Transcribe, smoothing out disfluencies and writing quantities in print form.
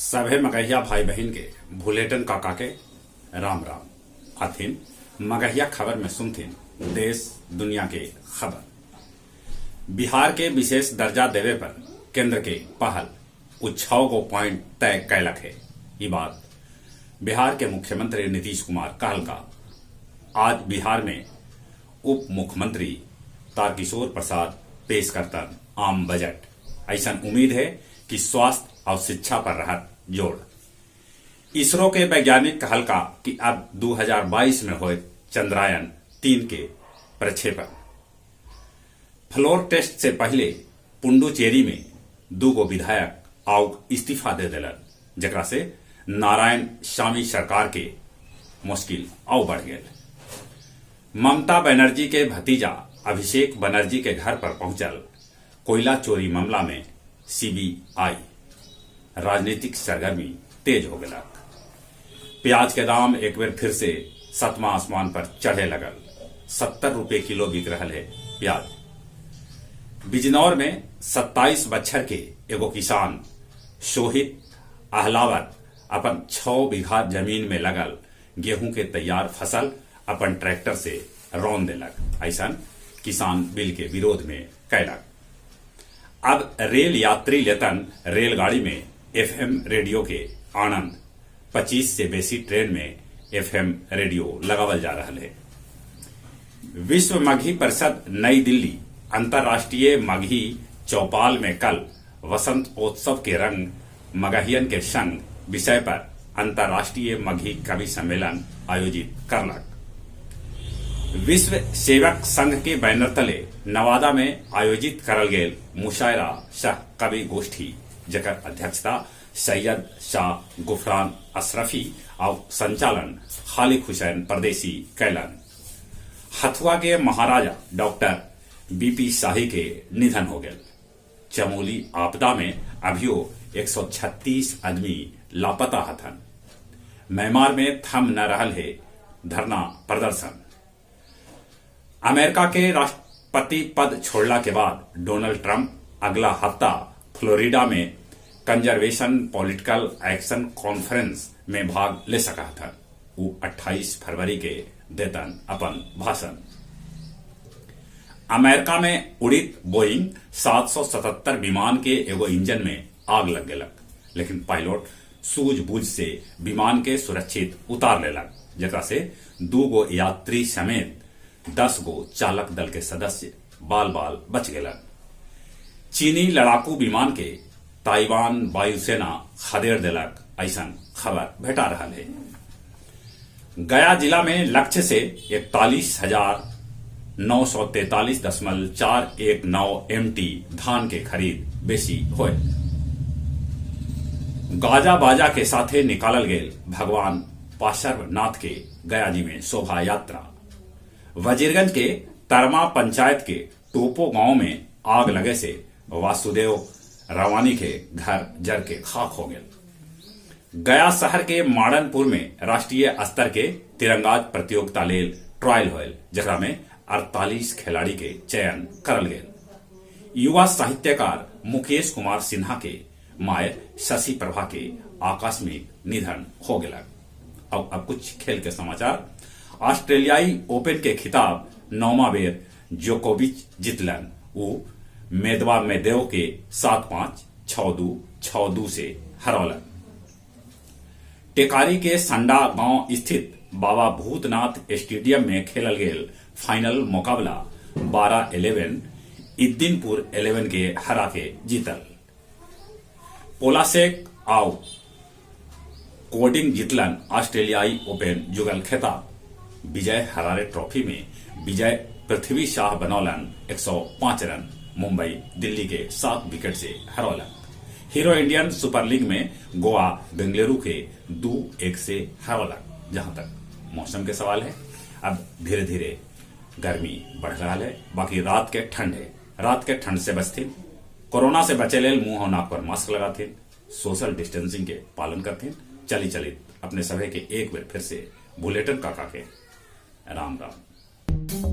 सभे मगहिया भाई बहन के भुलेटन काका के राम राम अथिन मगहिया खबर में सुनथिन देश दुनिया के खबर। बिहार के विशेष दर्जा देवे पर केंद्र के पहल उ 6 गो पॉइंट तय कैलक है। ये बात बिहार के मुख्यमंत्री नीतीश कुमार कहल का आज बिहार में उप मुख्यमंत्री तारकिशोर प्रसाद पेश करतन आम बजट। ऐसा उम्मीद है कि स्वास्थ्य और शिक्षा पर रहत जोड़। इसरो के वैज्ञानिक कहल का कि अब 2022 में हो चंद्रयान 3 के प्रक्षेपण। फ्लोर टेस्ट से पहले पुंडुचेरी में 2 गो विधायक आउट इस्तीफा दे दिलन, जकरा से नारायण स्वामी सरकार के मुश्किल और बढ़ गए। ममता बनर्जी के भतीजा अभिषेक बनर्जी के घर पर पहुंचल कोयला चोरी मामला में सीबीआई राजनीतिक सरगर्मी तेज हो गया। प्याज के दाम एक बार फिर से 7वां आसमान पर चढ़े लगल। 70 रुपए किलो बिक रहा है प्याज। बिजनौर में 27 बच्छर के एगो किसान शोहित अहलावत अपन 6 बीघा जमीन में लगल गेहूं के तैयार फसल अपन ट्रैक्टर से रौन देलक। ऐसा किसान बिल के विरोध में कैलक। अब रेल यात्री लेतन रेलगाड़ी में एफएम रेडियो के आनंद। 25 से बेसी ट्रेन में एफएम रेडियो लगावल जा रहा है। विश्व मगही परिषद नई दिल्ली अंतर्राष्ट्रीय मगही चौपाल में कल वसंत उत्सव के रंग मगहियन के संग विषय पर अंतर्राष्ट्रीय मगही कवि सम्मेलन आयोजित करलक। विश्व सेवक संघ के बैनर तले नवादा में आयोजित करल गेल मुशायरा शाह कवि गोष्ठी, जकर अध्यक्षता सैयद शाह गुफरान अशरफी और संचालन खालिक हुसैन परदेसी कैलन। हथुआ के महाराजा डॉक्टर बीपी शाही के निधन हो गए। चमोली आपदा में अभियो 136 आदमी लापता हथन। म्यांमार में थम न रहल है धरना प्रदर्शन। अमेरिका के राष्ट्रपति पद छोड़ला के बाद डोनाल्ड ट्रंप अगला हफ्ता फ्लोरिडा में कंजर्वेशन पॉलिटिकल एक्शन कॉन्फ्रेंस में भाग ले सका था। वो 28 फरवरी के देतन अपन भाषण। अमेरिका में उड़ित बोइंग 777 विमान के एगो इंजन में आग लग गलक, लेकिन पायलट सूझबूझ से विमान के सुरक्षित उतार लेलक, जकरा से 2 गो यात्री समेत 10 गो चालक दल के सदस्य बाल बाल बच गलन। चीनी लड़ाकू विमान के ताइवान वायुसेना खदेड़ देलक, ऐसा खबर भेटा रहा है। गया जिला में लक्ष्य से 41,943.419 MT धान के खरीद बेसी होए। गाजा बाजा के साथे निकालल गेल भगवान पार्श्वनाथ के गया जी में शोभा यात्रा। वजीरगंज के तरमा पंचायत के टोपो गांव में आग लगे से वासुदेव रवानी के घर जर के खाक हो गए। गया शहर के माड़नपुर में राष्ट्रीय स्तर के तिरंगाज प्रतियोगिता लेल ट्रायल होल, जकरा में 48 खिलाड़ी के चयन करल गए। युवा साहित्यकार मुकेश कुमार सिन्हा के माय शशि प्रभा के आकस्मिक निधन हो गया। अब कुछ खेल के समाचार। ऑस्ट्रेलियाई ओपन के खिताब 9वां बेर जोकोविच जीतलन। वो मेदवेदेव के 7-5, 6-2, 6-2 से हरौलन। टेकारी के संडा गांव स्थित बाबा भूतनाथ स्टेडियम में खेलल गेल फाइनल मुकाबला 12-11 इद्दीनपुर 11 के हरा के जीतल। पोलासेक और कोडिंग जीतलन ऑस्ट्रेलियाई ओपन जुगल खिताब। विजय हरारे ट्रॉफी में विजय पृथ्वी शाह बनौलन 105 रन। मुंबई दिल्ली के 7 विकेट से हरौलन। हीरो इंडियन सुपर लीग में गोवा बेंगलुरु के 2-1 से हरौलन। जहां तक मौसम के सवाल है, अब धीरे धीरे गर्मी बढ़ रहा है। बाकी रात के ठंड है, रात के ठंड से बचथिन। कोरोना से बचे लेल मुंह और नाक पर मास्क लगाथिन, सोशल डिस्टेंसिंग के पालन करथिन। चली अपने सभी के एक बार फिर से बुलेटिन काका के राम राम।